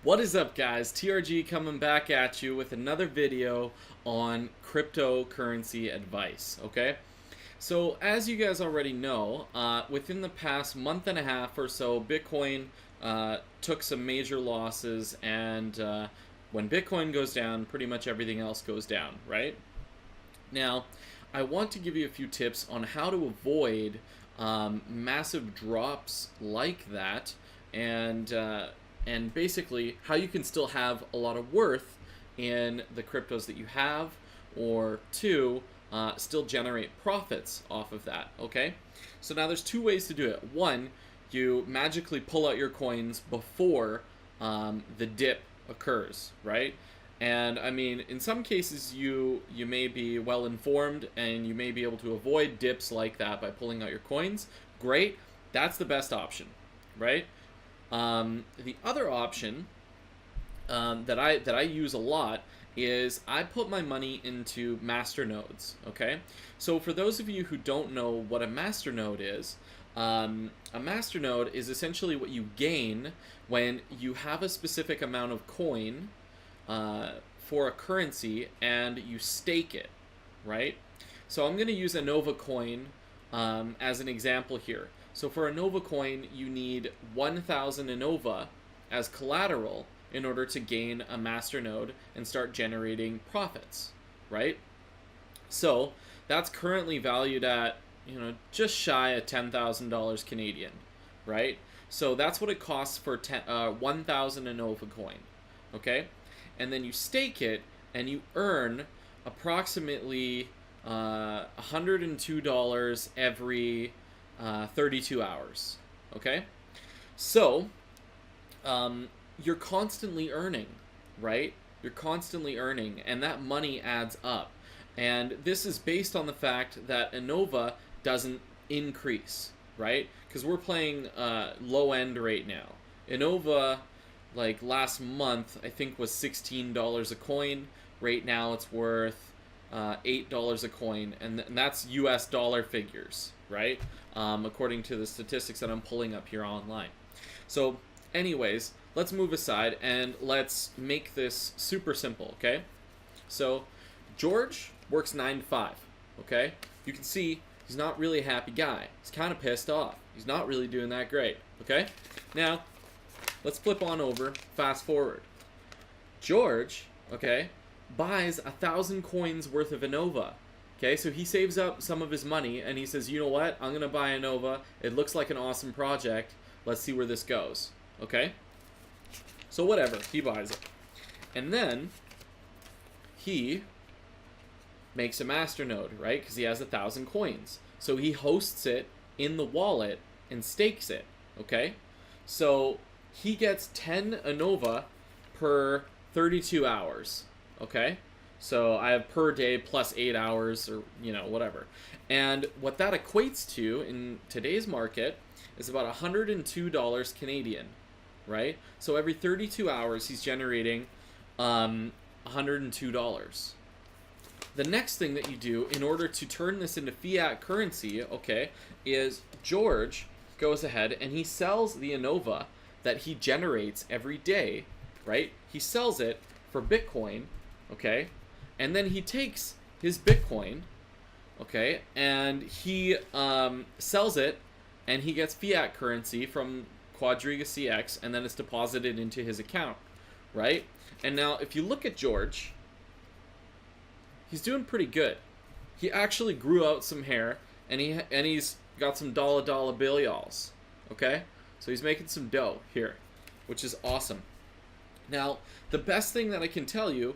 What is up, guys? TRG coming back at you with another video on cryptocurrency advice, okay? So as you guys already know, within the past month and a half or so, Bitcoin took some major losses, and when Bitcoin goes down, pretty much everything else goes down, right? Now, I want to give you a few tips on how to avoid massive drops like that, and basically how you can still have a lot of worth in the cryptos that you have, or two, still generate profits off of that, okay? So now there's two ways to do it. One, you magically pull out your coins before the dip occurs, right? And I mean, in some cases you may be well informed and you may be able to avoid dips like that by pulling out your coins. Great, that's the best option, right? The other option that I use a lot is I put my money into masternodes. Okay, so for those of you who don't know what a masternode is, a masternode is essentially what you gain when you have a specific amount of coin for a currency and you stake it, right? So I'm going to use a Nova coin as an example here. So for a Nova coin, you need 1,000 Nova as collateral in order to gain a masternode and start generating profits, right? So that's currently valued at, just shy of $10,000 Canadian, right? So that's what it costs for 1,000 Nova coin, okay? And then you stake it and you earn approximately $102 every 32 hours, okay? So you're constantly earning, right? You're constantly earning, and that money adds up. And this is based on the fact that Innova doesn't increase, right? Because we're playing low end right now. Innova, like last month, I think was $16 a coin. Right now it's worth $8 a coin, and that's US dollar figures, right? According to the statistics that I'm pulling up here online. So anyways, let's move aside and let's make this super simple, okay? So George works 9 to 5, okay? You can see he's not really a happy guy. He's kind of pissed off. He's not really doing that great, okay? Now, let's flip on over, fast forward. George, okay, buys 1,000 coins worth of Innova. Okay, so he saves up some of his money and he says, you know what, I'm going to buy Innova. It looks like an awesome project. Let's see where this goes. Okay? So whatever, he buys it. And then he makes a masternode, right? Because he has 1,000 coins. So he hosts it in the wallet and stakes it. Okay? So he gets 10 Innova per 32 hours. Okay? So I have per day plus 8 hours, or whatever. And what that equates to in today's market is about $102 Canadian, right? So every 32 hours he's generating $102. The next thing that you do in order to turn this into fiat currency, okay, is George goes ahead and he sells the Innova that he generates every day, right? He sells it for Bitcoin, okay? And then he takes his Bitcoin, okay, and he sells it, and he gets fiat currency from Quadriga CX, and then it's deposited into his account, right? And now, if you look at George, he's doing pretty good. He actually grew out some hair, and he's got some dollar bills, okay? So he's making some dough here, which is awesome. Now, the best thing that I can tell you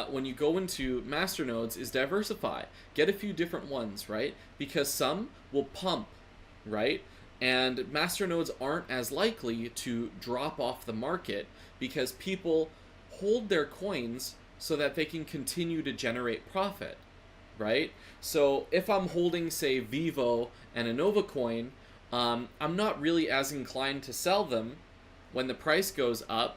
when you go into masternodes is diversify. Get a few different ones, right? Because some will pump, right? And masternodes aren't as likely to drop off the market because people hold their coins so that they can continue to generate profit, right? So if I'm holding, say, Vivo and a Nova coin, I'm not really as inclined to sell them when the price goes up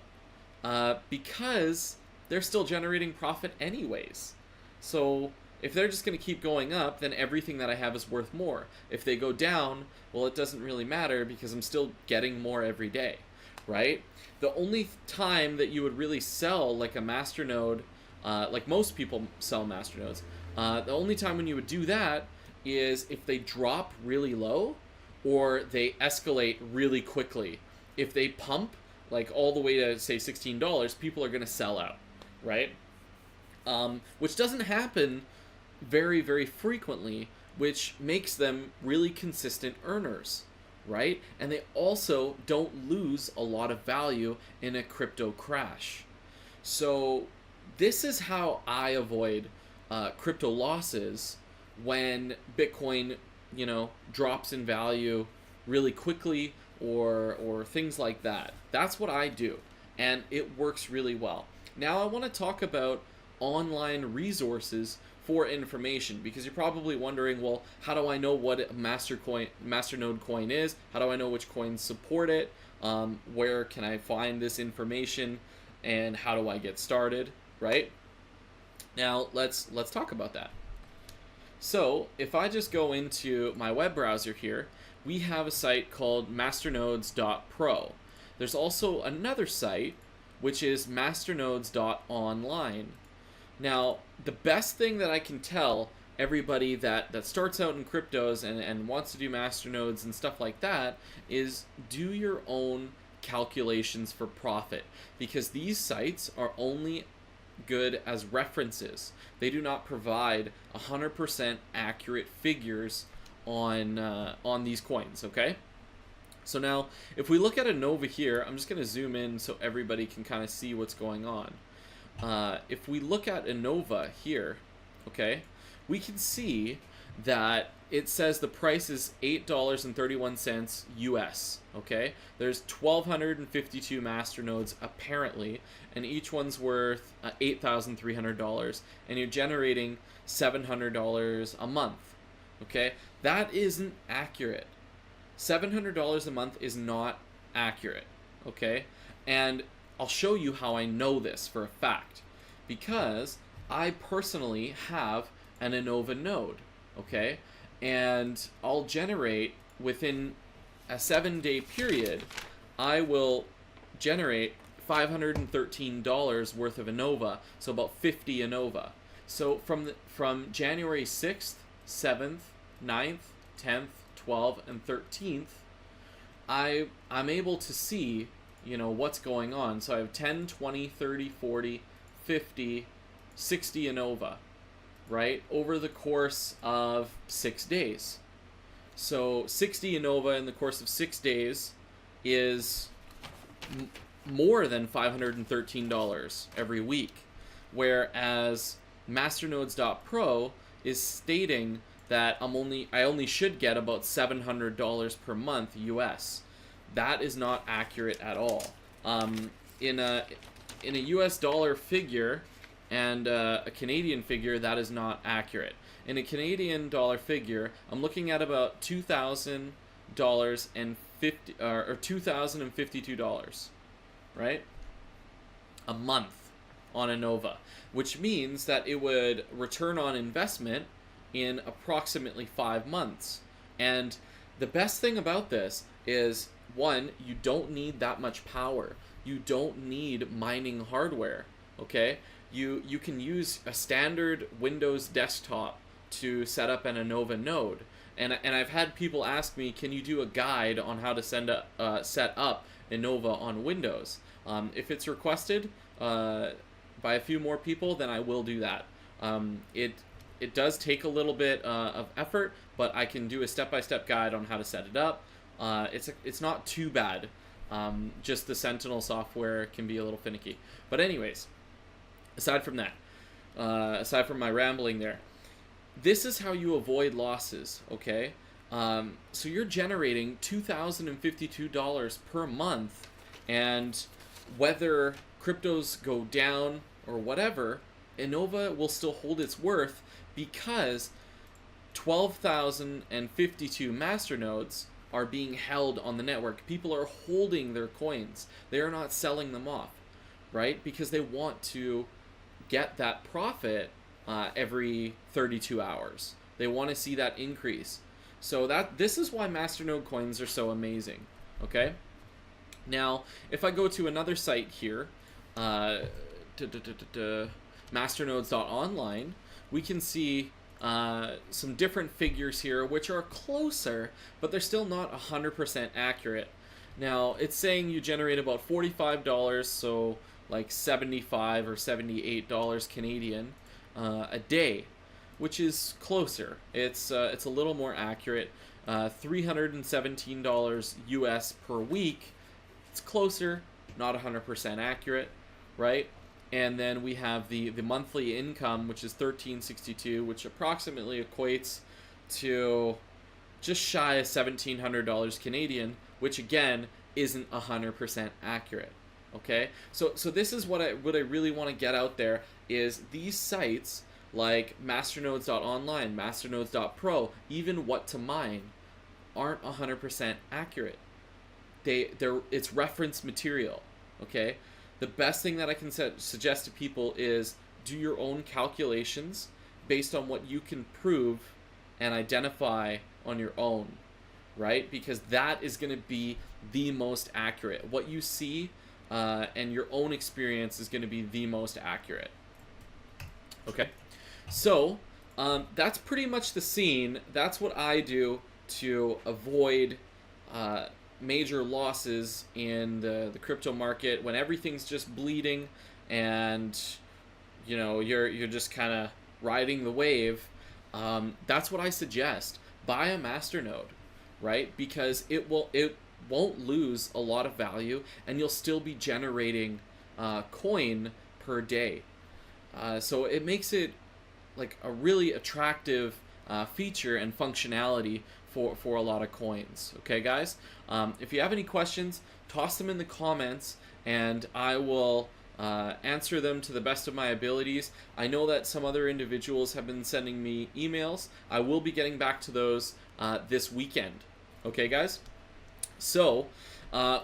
because they're still generating profit anyways. So if they're just going to keep going up, then everything that I have is worth more. If they go down, well, it doesn't really matter because I'm still getting more every day, right? The only time that you would really sell like a masternode, like most people sell masternodes, the only time when you would do that is if they drop really low or they escalate really quickly. If they pump like all the way to say $16, people are going to sell out, right? Which doesn't happen very, very frequently, which makes them really consistent earners, right? And they also don't lose a lot of value in a crypto crash. So this is how I avoid crypto losses when Bitcoin, drops in value really quickly or things like that. That's what I do, and it works really well. Now I want to talk about online resources for information, because you're probably wondering, well, how do I know what a masternode coin is? How do I know which coins support it? Where can I find this information, and how do I get started, right? Now let's talk about that. So if I just go into my web browser here, we have a site called masternodes.pro. There's also another site which is masternodes.online. Now, the best thing that I can tell everybody that starts out in cryptos and wants to do masternodes and stuff like that is do your own calculations for profit, because these sites are only good as references. They do not provide 100% accurate figures on these coins, okay? So now, if we look at ANOVA here, I'm just going to zoom in so everybody can kind of see what's going on. If we look at ANOVA here, okay, we can see that it says the price is $8.31 US, okay? There's 1,252 masternodes apparently, and each one's worth $8,300, and you're generating $700 a month, okay? That isn't accurate. $700 a month is not accurate, okay? And I'll show you how I know this for a fact, because I personally have an ANOVA node, okay? And I'll generate within a 7-day period, I will generate $513 worth of ANOVA, so about 50 ANOVA. So from January 6th, 7th, 9th, 10th, 12th, and 13th, I'm able to see, what's going on. So I have 10, 20, 30, 40, 50, 60 ANOVA, right, over the course of 6 days. So 60 ANOVA in the course of 6 days is more than $513 every week, whereas masternodes.pro is stating that I only should get about $700 per month US. That is not accurate at all. In a US dollar figure and a Canadian figure, that is not accurate. In a Canadian dollar figure, I'm looking at about $2,000 and $2,052, right? A month on ANOVA, which means that it would return on investment in approximately 5 months. And the best thing about this is, one, you don't need that much power. You don't need mining hardware, okay? You can use a standard Windows desktop to set up an ANOVA node. And I've had people ask me, can you do a guide on how to set up ANOVA on Windows? If it's requested by a few more people, then I will do that. It does take a little bit of effort, but I can do a step-by-step guide on how to set it up. It's not too bad. Just the Sentinel software can be a little finicky. But anyways, aside from that, aside from my rambling there, this is how you avoid losses, okay? So you're generating $2,052 per month, and whether cryptos go down or whatever, ANOVA will still hold its worth, because 12,052 masternodes are being held on the network. People are holding their coins. They are not selling them off, right? Because they want to get that profit every 32 hours. They want to see that increase. So this is why masternode coins are so amazing, okay? Now, if I go to another site here, masternodes.online, we can see some different figures here which are closer, but they're still not 100% accurate. Now, it's saying you generate about $45, so like $75 or $78 Canadian a day, which is closer. It's a little more accurate. $317 US per week. It's closer, not 100% accurate, right? And then we have the monthly income, which is $1362, which approximately equates to just shy of $1,700 Canadian, which again isn't 100% accurate. Okay, so this is what I really want to get out there is these sites like masternodes.online, masternodes.pro, even what to mine, aren't 100% accurate. It's reference material. Okay, the best thing that I can suggest to people is do your own calculations based on what you can prove and identify on your own, right? Because that is going to be the most accurate. What you see and your own experience is going to be the most accurate. Okay, so that's pretty much the scene. That's what I do to avoid major losses in the crypto market when everything's just bleeding and you're just kind of riding the wave. That's what I suggest. Buy a masternode, right? Because it won't lose a lot of value, and you'll still be generating coin per day. So it makes it like a really attractive feature and functionality for a lot of coins. Okay, guys? If you have any questions, toss them in the comments, and I will answer them to the best of my abilities. I know that some other individuals have been sending me emails. I will be getting back to those this weekend. Okay, guys? So, I'm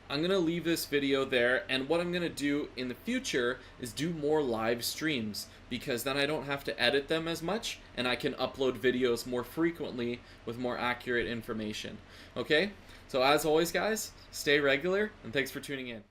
going to leave this video there, and what I'm going to do in the future is do more live streams, because then I don't have to edit them as much, and I can upload videos more frequently with more accurate information. Okay? So as always, guys, stay regular, and thanks for tuning in.